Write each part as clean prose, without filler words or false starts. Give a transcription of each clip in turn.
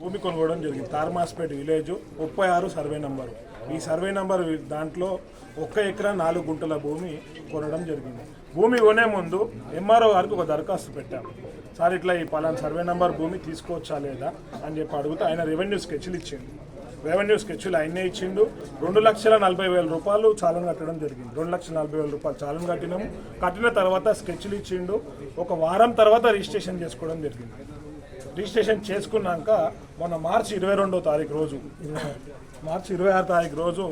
భూమి కొనుగోవడం జరిగింది. తార్మాస్పేట village 36 survey number. ఈ సర్వే నంబర్ దాంట్లో 1 ఎకరా 4 గుంటల భూమి కొనడం జరిగింది. భూమి కొనే ముందు ఎంఆర్ఓ గారికి ఒక దరఖాస్తు పెట్టాము. సార్ ఇట్లా ఈ పలానా సర్వే నంబర్ భూమి తీసుకోవచ్చా లేదా అని చెప్పి అడిగితే ఆయన రెవెన్యూ స్కెచ్లు ఇచ్చిండు. రెవెన్యూ స్కెచ్లు ఆయనే ఇచ్చిండు. 2,40,000 రూపాయలు చాలను కట్టడం జరిగింది. 2,40,000 రూపాయలు చాలను కట్టినాము. కట్టిన తర్వాత స్కెచ్లు ఇచ్చిండు. ఒక వారం తర్వాత రిజిస్ట్రేషన్ చేసుకోవడం జరిగింది. రిజిస్ట్రేషన్ చేసుకున్నాక మొన్న మార్చి 22వ తారీఖు రోజు, మార్చి 26 తారీఖు రోజు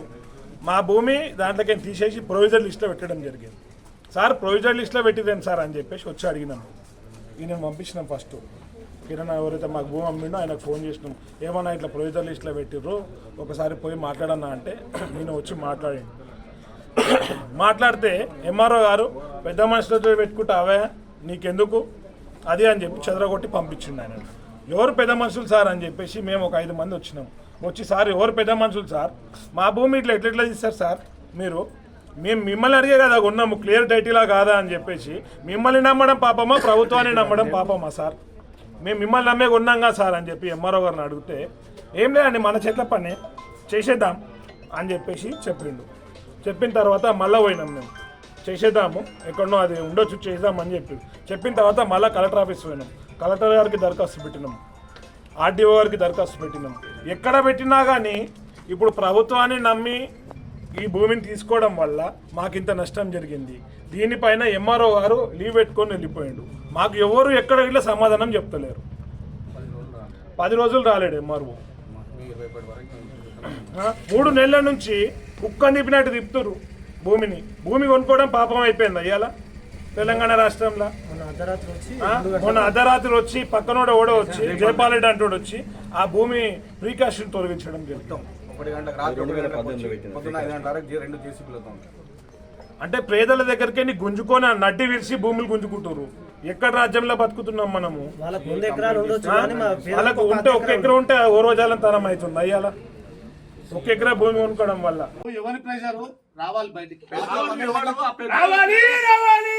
మా భూమి దాంట్లోకి తీసేసి ప్రొవిజన్ లిస్ట్లో పెట్టడం జరిగింది. సార్ ప్రొవిజన్ లిస్ట్లో పెట్టిదేం సార్ అని చెప్పేసి వచ్చి అడిగినాము. ఈయన పంపించినాం. ఫస్ట్ కిరణ్ ఎవరైతే మాకు భూమి అమ్మిండో ఆయనకు ఫోన్ చేసినాం. ఏమన్నా ఇట్లా ప్రొవిజన్ లిస్ట్లో పెట్టిర్రు, ఒకసారి పోయి మాట్లాడన్నా అంటే నేను వచ్చి మాట్లాడితే ఎంఆర్ఓ గారు పెద్ద మనుషులతో పెట్టుకుంటావే నీకెందుకు అది అని చెప్పి చెదరగొట్టి పంపించిండు ఆయన. ఎవరు పెద్ద మనుషులు సార్ అని చెప్పేసి మేము ఒక 5 మంది వచ్చినాం. వచ్చి సార్ ఎవరు పెద్ద మనుషులు సార్, మా భూమి ఇట్లా ఎట్లా తీస్తారు సార్ మీరు, మేము మిమ్మల్ని అడిగే కదా ఉన్నాము, క్లియర్ టైటిలా కాదా అని చెప్పేసి మిమ్మల్ని నమ్మడం పాపమా ప్రభుత్వాన్ని నమ్మడం పాపమా సార్, మేము మిమ్మల్ని నమ్మే ఉన్నాం కదా సార్ అని చెప్పి ఎంఆర్ఓ గారిని అడిగితే ఏం లేదండి మన చేట్ల పని చేసేద్దాం అని చెప్పేసి చెప్పిండు. చెప్పిన తర్వాత మళ్ళీ పోయినాం మేము, చేసేద్దాము ఎక్కడనో అది ఉండొచ్చు చేద్దామని చెప్పిన తర్వాత మళ్ళీ కలెక్టర్ ఆఫీస్ పోయినాం. కలెక్టర్ గారికి దరఖాస్తు పెట్టినాం, ఆర్డీఓ గారికి దరఖాస్తు పెట్టినాం. ఎక్కడ పెట్టినా కానీ ఇప్పుడు ప్రభుత్వాన్ని నమ్మి ఈ భూమిని తీసుకోవడం వల్ల మాకింత నష్టం జరిగింది. దీనిపైన ఎంఆర్ఓ గారు లీవ్ పెట్టుకొని వెళ్ళిపోయాడు. మాకు ఎవరు ఎక్కడ ఇట్లా సమాధానం చెప్తలేరు. 10 రోజులు రాలేడు ఎంఆర్ఓ. 3 నెలల నుంచి కుక్కని తిప్పినట్టు తిప్పుతురు భూమిని. భూమి కొనుక్కోవడం పాపం అయిపోయింది అయ్యాల తెలంగాణ రాష్ట్రంలో. మొన్న అర్ధరాత్రి వచ్చి పక్కనోడ ఓడ వచ్చి జయపాల్ రెడ్డి అంటోడు వచ్చి ఆ భూమి ప్రీకాషన్ తొలగించడం జరుగుతాం. అంటే పేదల దగ్గరికి గుంజుకొని నడ్డి విరిచి భూములు గుంజుకుంటారు. ఎక్కడ రాజ్యంలో బతుకుతున్నాం మనము? వాళ్ళకు ఉంటే 1 ఎకరం ఉంటే ఓ రోజాలం తరం అవుతుంది అయ్యాల 1 ఎకరా భూమి కొనుక్కోవడం వల్ల. ఎవరి ప్రెషర్ రావాలి బయటికి, రావాలి